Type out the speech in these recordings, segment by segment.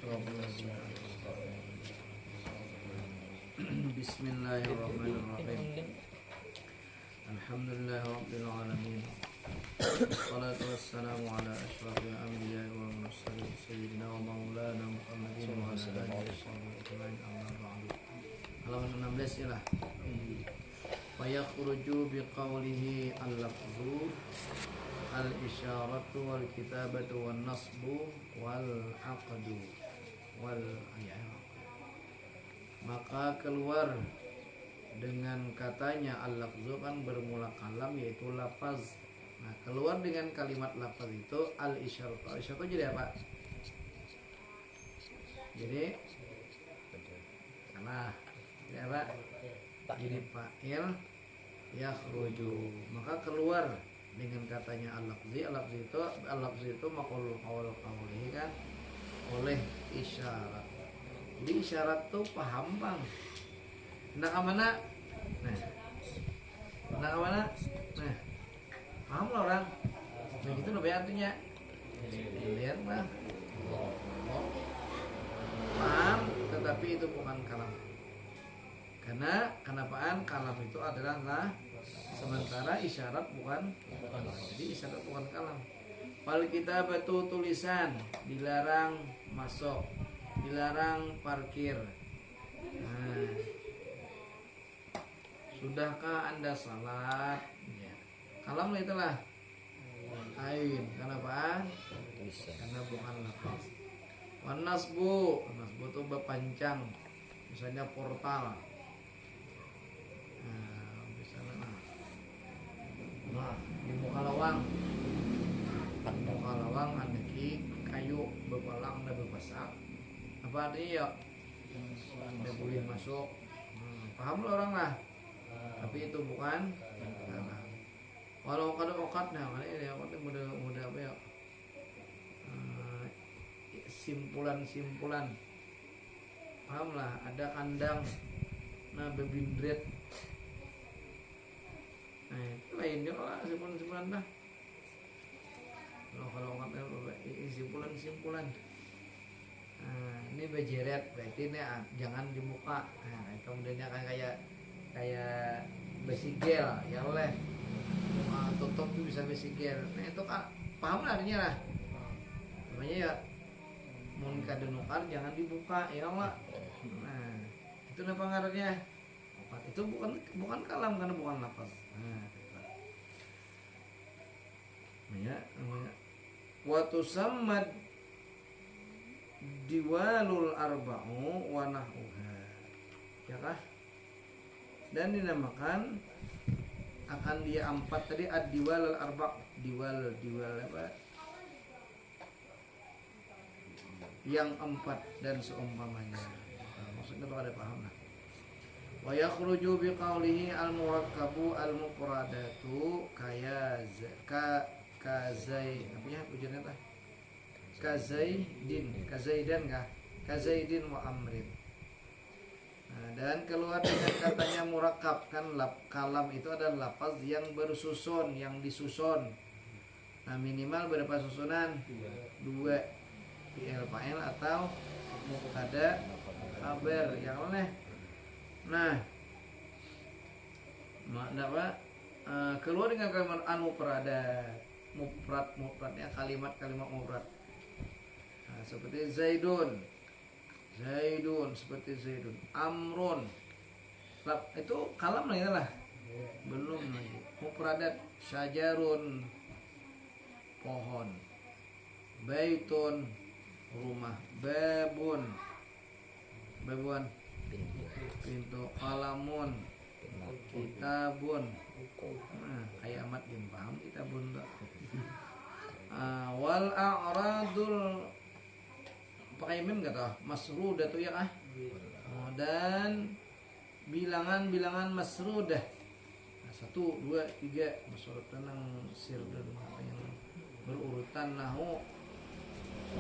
Bismillahirrahmanirrahim. Alhamdulillahirabbil alamin. Wassalatu wassalamu ala asyrafil anbiya'i wal mursalin sayyidina wa maulana Muhammadin wa ala alihi washabbihi amma ba'du. Halaman 16 ya lah. Wa yakhruju biqaulihi al-lafzu al-isyaratu wal kitabatu wan nasbu wal aqdu wal ayah. Maka keluar dengan katanya al-lafzu kan bermula kalam yaitu lafaz. Nah, keluar dengan kalimat lafaz itu al-isyaratu. Al-isyaratu jadi apa? Jadi salah. Jadi apa? Jadi fa'il yakhruju. Maka keluar dengan katanya al-lafzi. Al-lafzi itu maqul qaul qawli kan oleh isyarat. Jadi isyarat tuh paham bang. Nak mana? Nak mana? Nah, paham lah orang. Nah gitu loh artinya. Lihat bang. Paham, tetapi itu bukan kalam. Karena kenapaan kalam itu adalah lah, sementara isyarat bukan. Jadi isyarat bukan kalam. Wal kitabatu tulisan dilarang masuk, dilarang parkir. Nah, sudahkah Anda salat? Ya. Kalam itulah ain. Kenapa? Karena bukan lafaz. Wan nasbu itu berpancang. Misalnya portal. Nah, di muka lawang ada kayu berpalang dan berpasak. Apa artinya ya? Anda boleh masuk. Paham lah orang lah. Tapi itu bukan. Walau kadang okatnya, ini ya mudah apa ya? Simpulan. Paham lah. Ada kandang. Nah bebindret. Nah itu lainnya lah simpulan lah. Kalau simpulan. Nah, ini bejeret berarti ini jangan dibuka. Nah kemudiannya kan kayak besigel ya oleh tutup tuh bisa besigel. Nah itu kan paham lah artinya lah. Namanya ya mun kadenukar jangan dibuka ya Allah. Nah itu apa ngarannya? Itu bukan kalam karena bukan lafaz. Nah, namanya wa tusammad diwalul arba'u wa nahuha. Ya kah? Dan dinamakan akan dia empat tadi ad-diwalul arba'. Diwal apa? Yang empat dan seumpamanya. Nah, maksudnya tuh ada paham lah. Wa yakhruju biqaulihi al-murakkabu al-mufradatu kazai apa ya ujarnya tah? Kazaidan kah? Kazaidin wa amrin. Nah, dan keluar dengan katanya murakkab kan kalam itu adalah lafaz yang bersusun, yang disusun. Nah, minimal berapa susunan? 2. Fi'il fa'il atau mubtada khabar yang oleh. Nah, apa? Keluar dengan kalimat mufradnya kalimat mufrad. Nah, seperti Zaidun seperti Zaidun. Amrun. Itu kalam lah. Belum lagi. Mufradat syajarun pohon. Baitun rumah. Babun pintu. Qalamun kitabun. Nah, kayak amat yang paham kitabun tak. Wal a'radul pakai mem kata masrudah tuh ya kah? Dan bilangan masrudah. Nah, 1, 2, 3 masrudah tenang sirdan yang berurutan nahu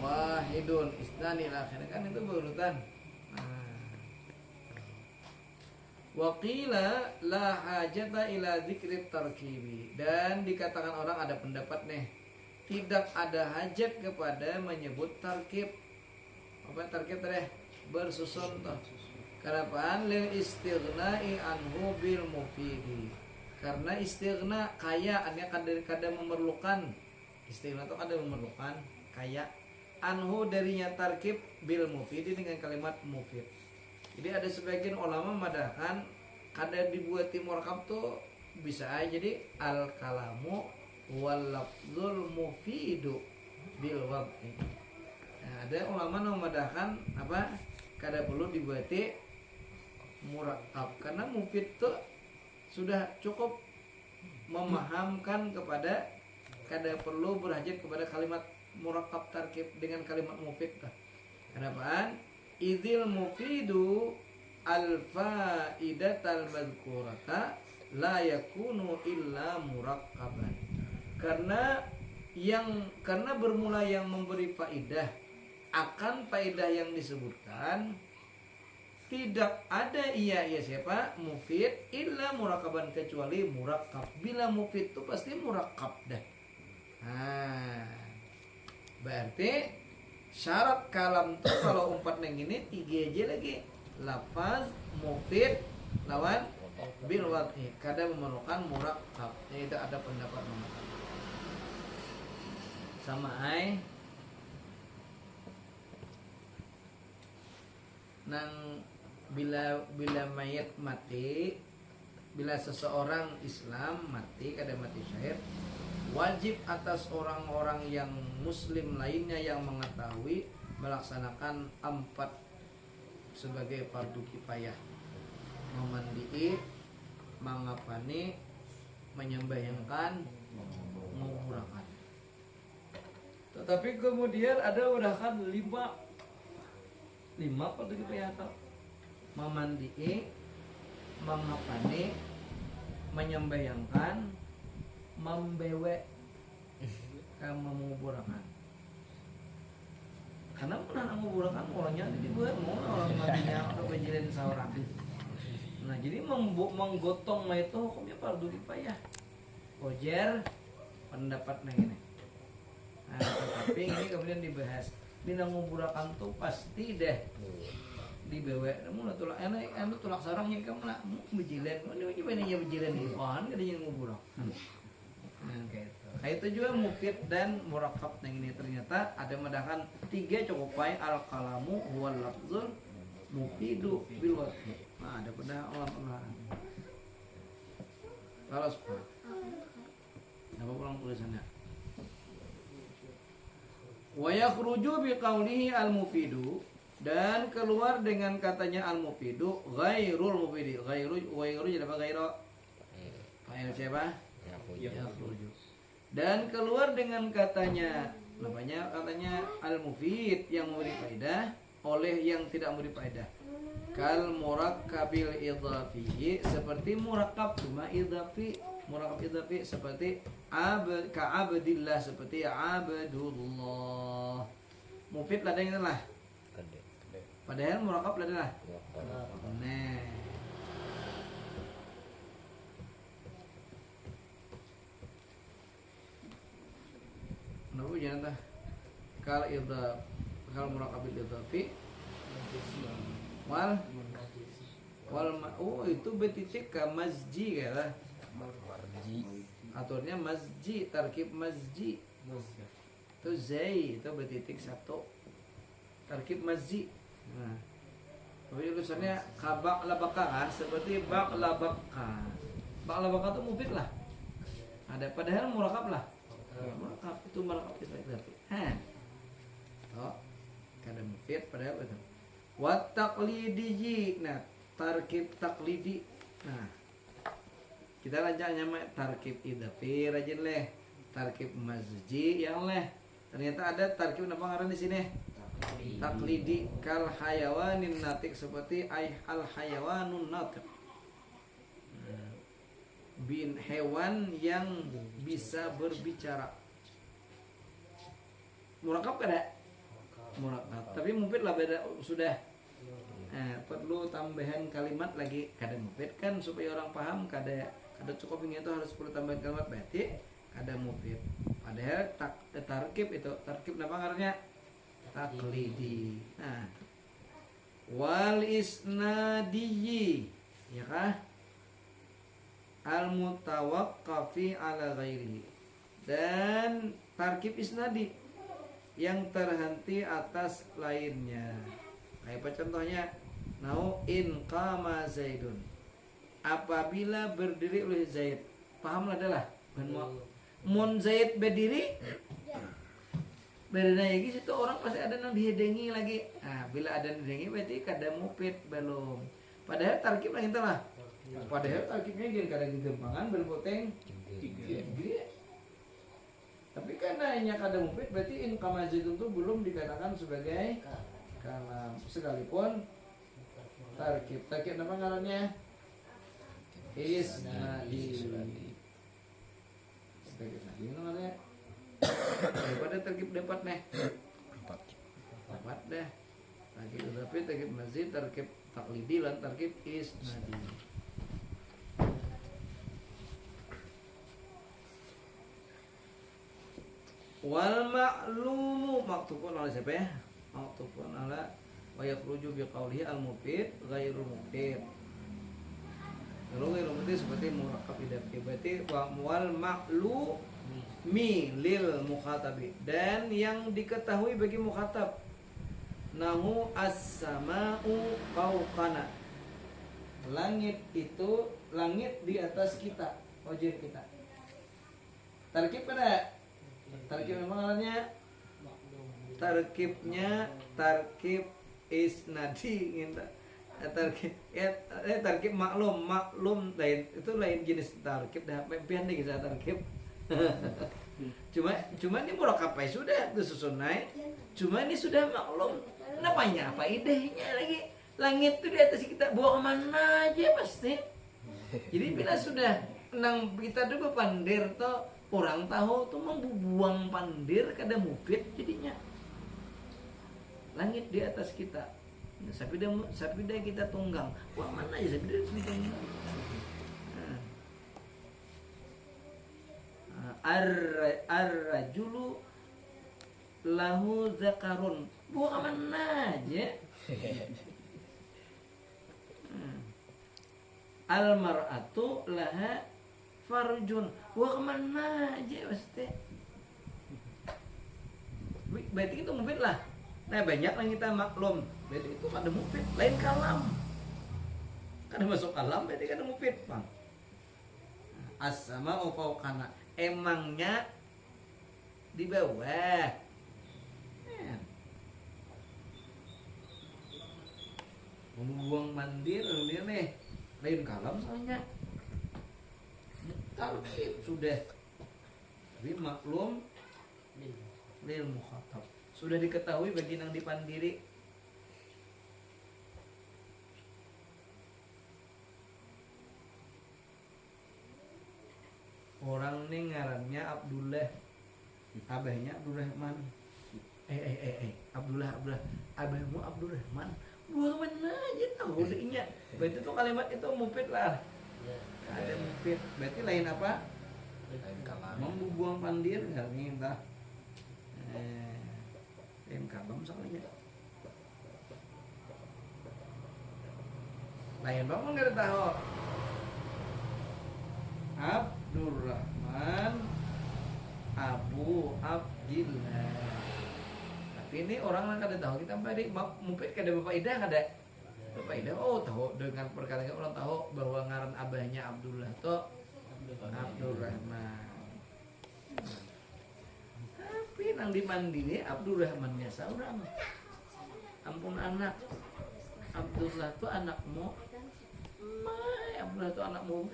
wahidun isnani akhirnya kan itu berurutan. Waqila la hajata ila dzikrit tarkibi. Dan dikatakan orang ada pendapat nih, tidak ada hajat kepada menyebut tarkib. apa tarkib teh bersusun toh. Kenapaan lil istighnai anhu bil mufidi. Karena istighna kaya anya kada memerlukan. Istighna itu kada memerlukan kaya anhu darinya tarkib bil mufidi dengan kalimat mufid. Jadi ada sebagian ulama madahkan kada dibuati murakab tuh bisa aja jadi al kalamu wal lafzul mufidu bil wad'i. Nah, ada ulama memadahkan apa kada perlu dibuati murakab karena mufid itu sudah cukup memahamkan kepada kada perlu berhajat kepada kalimat murakab tarkib dengan kalimat mufid. Kenapaan? Idzil mufidu al faidatal madhkurata la yakunu illa murakkaban. Karena bermula yang memberi faidah akan faidah yang disebutkan tidak ada iya siapa mufid illa murakaban kecuali murakab. Bila mufid itu pasti murakab dah. Berarti syarat kalam tuh kalau umpat neng ini 3 aja lagi. Lafaz mufid lawan bil wad'i kada memerlukan murakab. Itu ada pendapat nomor sama ai nang bila mayat mati, bila seseorang Islam mati kada mati syahid, wajib atas orang-orang yang muslim lainnya yang mengetahui melaksanakan 4 sebagai fardu kifayah: memandii, mangapani, menyembahyangkan, menguburkan. Tetapi kemudian ada udahkan 5 fardu kifayah atau memandii, mangapani, menyembahyangkan, membewe, menguburkan. Karena menanam menguburkan orangnya dibuat mau orang nabinya atau kejadian seorang. Nah jadi menggotong itu hukumnya fardu kifayah. Ojer pendapatnya gini. Nah, tapi ini kemudian dibahas bila menguburkan tuh pasti deh dibewe. Namun tulak enak anu tulak sarangnya kamu lah bejilen. Mana ini bejilen di pohon kadang menguburkan. Nah kayak itu. Kayak itu juga mufid dan murakab yang ini ternyata ada medakan 3 cukup baik al kalamu wal lafzul mufidu bil wad'i. Nah ada pada Allah. Kalau sepak. Apa pulang tulisannya? Wa yakhruju biqaulihi al mufidu, dan keluar dengan katanya al mufidu ghairul mufidi. Ghairu jadi apa ghairu? Fa'il siapa? Yakhruju. Dan keluar dengan katanya katanya al mufid yang memberi faedah oleh yang tidak memberi faedah. Kal murakkabil idhafi, seperti murakab cuma idhafi. Murakab idhafi seperti ka'abdillah, seperti abdullah. Mufid ladang itulah. Padahal murakab ladang lah. Nah. Nabu jangan tah. Kal murakabil idhafi wal itu betitik ka masji kata. Aturnya masji, tarkib masji. Itu zai, itu betitik 1. Tarkib masji. Nah. Tapi tulisannya kabak labaka seperti bak labaka. Bak labaka itu mufid lah. Ada padahal murakab lah. Murakab itu murakab itu berarti. Oh, kada mufid padahal itu. Wa taqlidi. Nah, tarkib taqlidi. Nah, kita lanjutnya tarkib idhafi rajin leh. Tarkib masji yang leh. Ternyata ada tarkib apa ngaran di sini? Taqlidi kal hayawanin natik, seperti al hayawanun natik. Bin hewan yang bisa berbicara. Murakab kada? Murakab. Tapi mufid lah beda sudah. Perlu tambahan kalimat lagi kada mufid kan supaya orang paham kada cukup ini itu harus perlu tambahan kalimat berarti kada mufid. Padahal tarkib itu tarkib apa ngarannya? taklidi. Nah, wal isnadiyyi, ya kah? Al mutawaqqafi ala ghairihi. Dan tarkib isnadi yang terhenti atas lainnya. Kayak apa contohnya? Nau in qama Zaidun. Apabila berdiri oleh Zaid. Paham adalah mun Zaid berdiri bedanya lagi situ orang pasti ada yang dihidengi lagi. Nah, bila ada yang dihidengi berarti kada mufid belum. Padahal tarkib lagi lah. Padahal tarkibnya gini kada gempangan berpoteng tiga. Tapi karena hanya kada mufid berarti in qama Zaidun itu belum dikatakan sebagai kalam sekalipun tarkib apa ngarannya? Isnadi. Tarkib isnadi namanya. Daripada tarkib dapat nih. Dapat dah. Tarkib tapi tarkib mazid, tarkib taklidi lan tarkib isnadi. Wal ma'lumu maktubun ala siapa ya? Maktubun ala wa yakhruju bi qawlihi al mufid ghairul mufid. Kalau ghairul mufid seperti murakkab idafi. Berarti wal ma'lu mi lil mukhatabi, dan yang diketahui bagi mukhatab nahu as-sama'u fawqana, langit itu langit di atas kita, wajib kita. Tarkib pada tarkib memang alatnya tarkibnya tarkib isnadi nginta tarkib maklum lain, itu lain jenis tarkib dah pian nih kita tarkib. cuma ini murakapai sudah disusun naik, cuma ini sudah maklum namanya apa idenya lagi, langit itu di atas kita, bawa kemana aja pasti. Jadi bila sudah nang kita dulu pandir toh orang tahu tuh mau buang pandir kada mufid jadinya. Langit di atas kita, sapi dah kita tunggang, wah mana ya sapi dah tunggang. Ar-rajulu lahu zakarun, buang mana aja. Al-mar'atu laha farjun, buang kemana aja pasti. Berarti itu mufid lah. Nah banyak yang kita maklum, berarti itu kada mufid, lain kalam. Kada masuk kalam berarti kada mufid, Bang. As-sama'u fawqana, emangnya di bawah. Membuang mandir dia nih, lain kalam soalnya. Tarkib sudah, tapi maklum lil mukhatab, sudah diketahui bagi yang dipandiri. Orang nih ngarannya Abdullah, abahnya Abdurrahman. Abdullah, abahmu Abdurrahman. Buang mana aja tahu dehnya. Berarti itu kalimat itu mufid lah. Ada mufid. Berarti lain apa? Lain kalam. Membuang pandir enggak nih entah. Lain kalam soalnya. Lain bang enggak tahu. Abdurrahman Abu Abdillah. Tapi ini orang yang kada tahu, kita tadi mungkin kada Bapak Ida kada. Bapak Ida tahu dengan perkara orang tahu bahwa ngaran abahnya Abdullah to Abdurrahman. Tapi nang dimandiri Abdurrahman biasa orang. Ampun anak. Abdullah tuh anakmu. Abdullah tuh anakmu.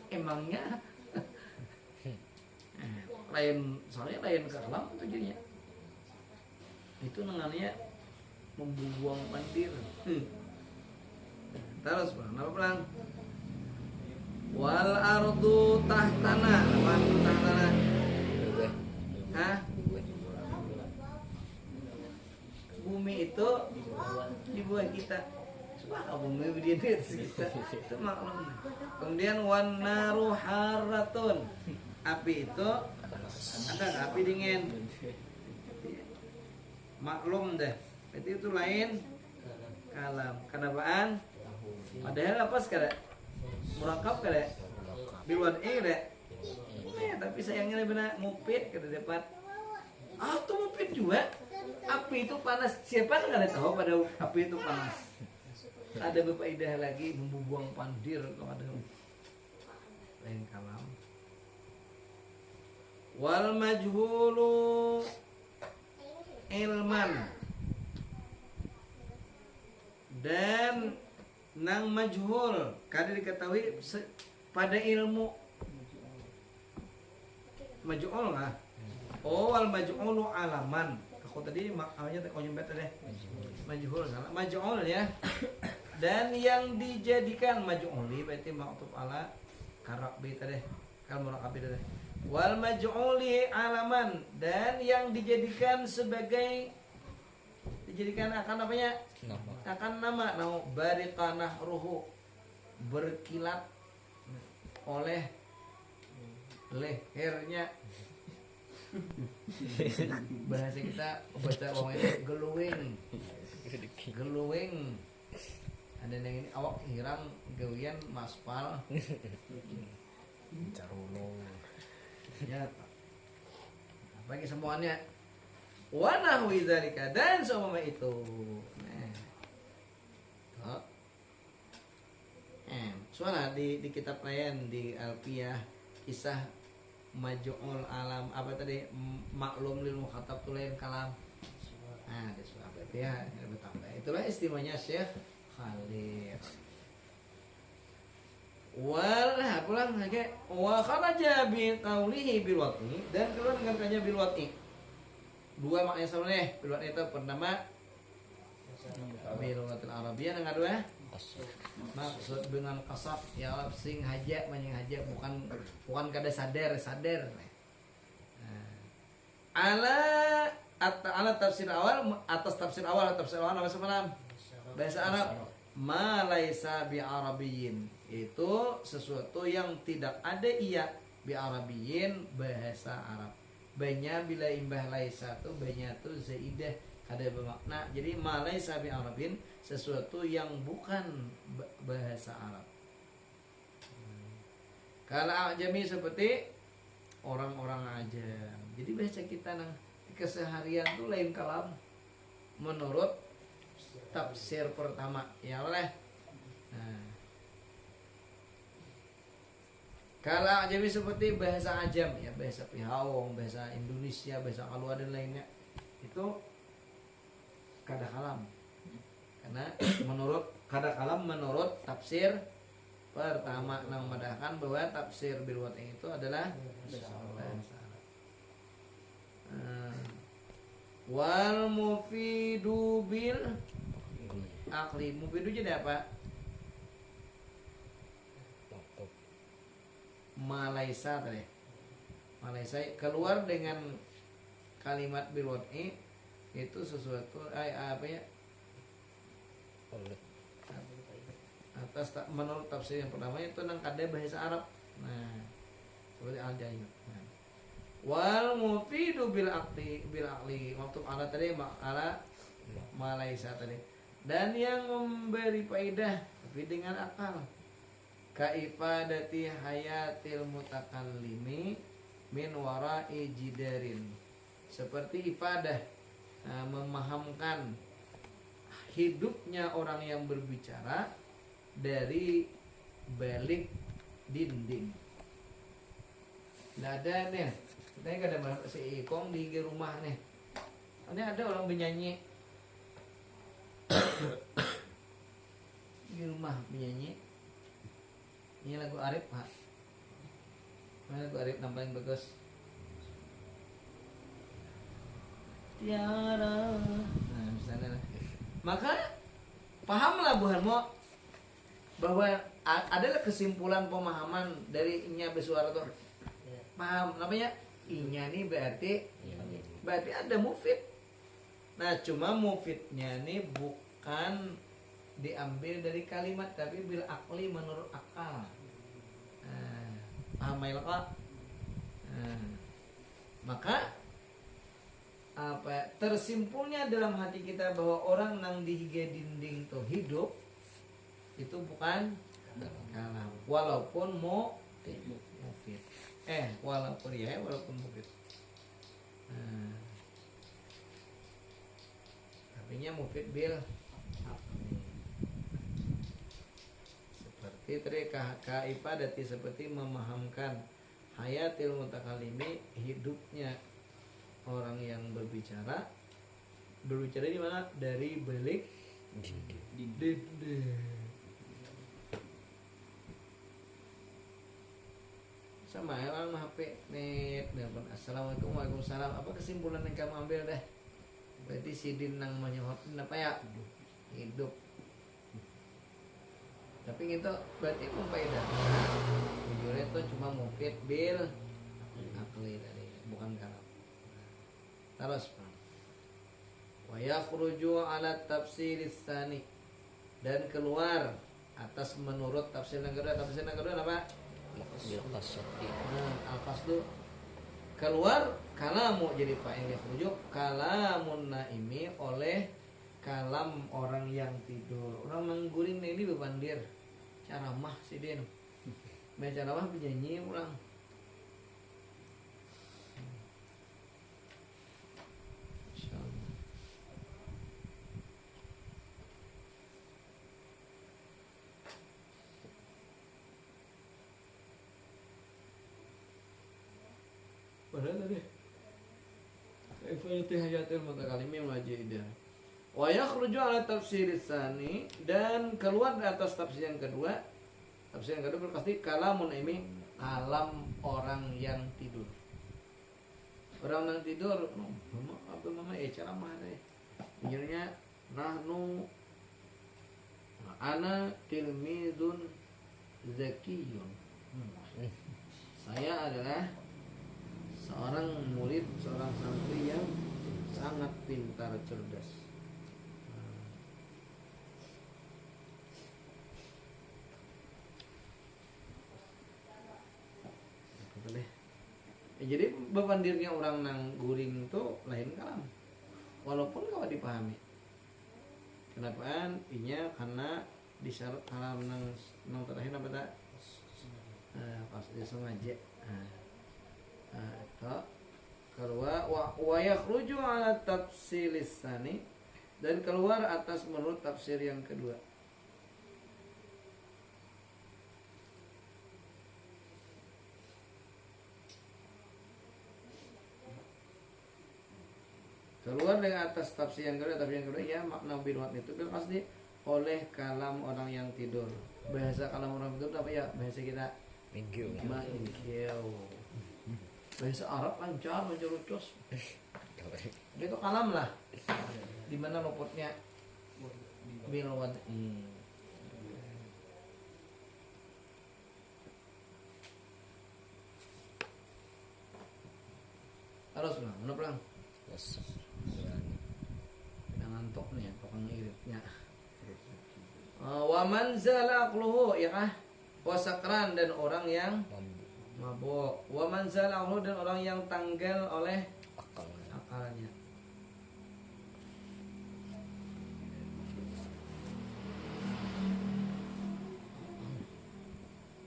Emangnya lain, soalnya lain kalam tujuannya. Itu namanya membuang pandir. Terus apa pelan? Wal ardu tahtana, apa tahtana? Hah? Bumi itu di bawah kita. Coba bumi di atas kita. Itu maklum. Kemudian wan naru haratun. Api itu ada api dingin. maklum deh. Berarti itu lain kalam. Kenapaan? Padahal apa sekarang? Murakab kada? Bilwat kada? Tapi sayangnya benar mupit kada dapat. Tuh mupit juga. Api itu panas. Siapa nggak tahu pada api itu panas. Ada berfaedah lagi membuang pandir kepada lain kalam. Wal majhulu ilman, dan nang majhul kada diketahui pada ilmu. Majhul lah. Wal majhulu alaman. Aku tadi maknanya nyumbet tadi. Majhul salah. Majhul ya. Dan yang dijadikan majhuli berarti maktub ala karabi tadi. Kalau murakabi tadi. Wal maj'uli alaman, dan yang dijadikan sebagai akan apanya? Akan nama. Bariqanah ruhu, berkilat oleh lehernya. Bahasa kita baca orang itu geluwing. Ada yang ini awak hirang gawian maspal. Carulung. Ya, bagi semuanya wa nahwi dzalika, dan seumpama itu. Soalnya di kitab lain di Alfiyah kisah maj'ul alam apa tadi maklum lil mukhatab tu lain kalam. Di surah ya bertambah. Itulah istimewanya Syekh Khalid. Wal pulang lagi wa kharaja bi qaulihi bil wati, dan keluar dengan katanya bil wati. Dua maknanya sama nih. Bil wati itu pertama bil lughatil arabiyyah, yang kedua maksud dengan kasab ya sing haja manyang haja, bukan kada sadar. Ala tafsir awal, atas tafsir awal apa semalam bahasa Arab ma laisa bi arabiyyin, itu sesuatu yang tidak ada ia bi arabiyyin bahasa Arab. Banyak bila imbah laisa tu banyak tu zaidah ada bermakna. Jadi ma laisa bi arabiyyin sesuatu yang bukan bahasa Arab. Kalau ajami seperti orang-orang ajam. Jadi bahasa kita nang keseharian tuh lain kalam menurut tafsir pertama ya oleh. Kalau jadi seperti bahasa ajam ya, bahasa Pihawong, bahasa Indonesia, bahasa Kalua dan lainnya itu kada kalam. Karena menurut tafsir pertama nang madahkan bahwa tafsir bil wati itu adalah bahasa Arab. Wal mufidu bil akli. Mufidu jadi apa? Malaysa tadi. Malaysa keluar dengan kalimat bil wati itu sesuatu apa ya? Atas menurut tafsir yang pertama itu nang kada bahasa Arab. Seperti al-jayyid. Wal mufidu bil akli waktu ala tadi ala malaysa tadi, dan yang memberi faedah tapi dengan akal kaifadati hayatil mutakallimi min wara'i jidarin, seperti ifadah memahamkan hidupnya orang yang berbicara dari balik dinding. Nggak ada nih. Kita nggak ada si Ikong di rumah nih. Ini ada orang penyanyi di rumah penyanyi. Ini lagu Arif Pak. Mana lagu Arif nampain bagus. Tiara. Nah misalnya. Maka pahamlah buhanmu bahwa adalah kesimpulan pemahaman dari inya bersuara tuh. Paham namanya? Inya nih berarti ada mufid. Nah cuma mufidnya nih bukan diambil dari kalimat tapi bil akli menurut akal. Paham ya Kak? Maka tersimpulnya dalam hati kita bahwa orang nang dihige dinding tuh hidup itu bukan kalam walaupun mufid walaupun mufid. Nah, artinya mufid bil aqli. Seperti tadi kaifadati seperti memahamkan hayatil mutakalimi hidupnya orang yang berbicara di mana dari belik dinding. Sama ya orang HP net nelpon assalamualaikum waalaikumsalam, apa kesimpulan yang kamu ambil deh? Berarti sidin nang menyohotin apa ya hidup, tapi gitu berarti memfaedah jujurnya itu cuma mufid bil akli tadi bukan kalam. Terus wa yakhruju ala tafsir tsani dan keluar atas menurut tafsir yang kedua. Tafsir yang kedua apa? Al-qasdu keluar kalamu jadi fa'il yakhruju kalamun naimi oleh kalam orang yang tidur. Orang mengguring ini bebandir caramah si den. Main caramah penyanyi ulang. Padahal tadi Ifayati hayatil mutakalimi wajidah. Wa yakhruju ala tafsir tsani dan keluar di atas tafsir yang kedua. Tafsir yang kedua berarti kalamun ini kalam orang yang tidur. Orang yang tidur, mama ceramah deh. Intinya nahnu ana tilmidun zakiyun. Saya adalah seorang murid, seorang santri yang sangat pintar cerdas. Jadi bebandirnya orang nang guring itu lain kalam, walaupun kau dipahami. Kenapa? Inya karena disyarat kalam nang terakhir apa tak? Pas dia sengaja. Itu keluar wa yakhruju ala tafsir tsani dan keluar atas menurut tafsir yang kedua. Keluar dari atas tafsir yang kedua ya makna binwat itu bil qasdi oleh kalam orang yang tidur. Bahasa kalam orang tidur apa ya? Bahasa kita minggu. Bahasa Arab lancar lucu. Itu kalam lah. Di mana luputnya bilwat. Terus lah, mana pelang? Ngantuk nih tukang iritnya. Wa man zala aqluhu ya kah? Wasakran dan orang yang mabuk. Wa man zala aqluhu dan orang yang tanggal oleh akalnya.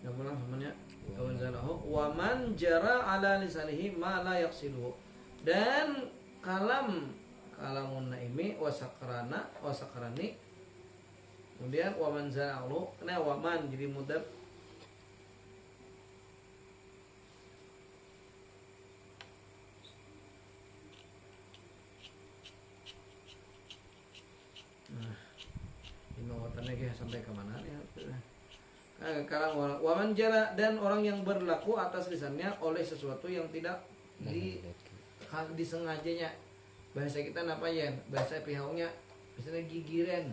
Yang mana namanya? Wa zalahu wa man jara ala lisanihi ma la yaqsiluhu. Dan kalamun naimi wasakrani kemudian waman zala'u kena waman jadi mudab ini watannya sampai kemana ya waman jala dan orang yang berlaku atas lisannya oleh sesuatu yang tidak disengajanya. Bahasa kita apa ya? Bahasa pihaunya misalnya gigiren.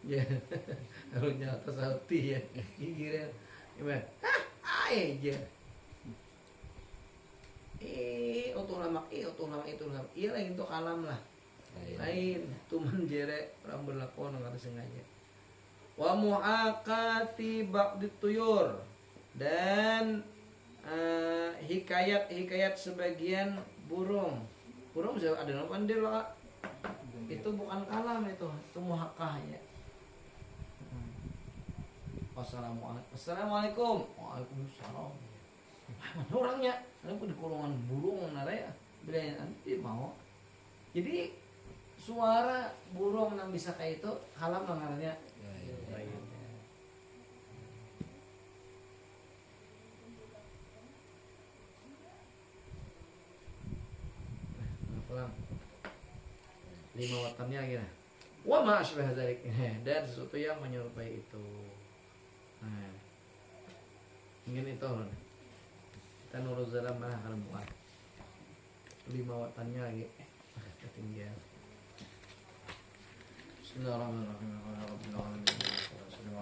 Ya. Harusnya atas hati ya. Gigiren. Gimana? Aja. Otung lama itu. Iya lain itu kalam lah. Lain tuman jere orang berlaku enggak sengaja. Wa muaqati ba'dit tuyur dan hikayat sebagian burung ada apa dia lah, itu bukan kalam, itu muhakah ya. Assalamualaikum. Waalaikumsalam. Mana orangnya? Aku di kurungan burung naraya. Bila nanti mau. Jadi suara burung yang bisa kayak itu kalam namanya. Pulang 5 watannya gini. Wa ma asbah dzalik. Dan sesuatu yang menyerupai itu. Nah. Ingin itu. Kita nurut dalam mana kalau muat. 5 watannya lagi. Ketinggian. Bismillahirrahmanirrahim.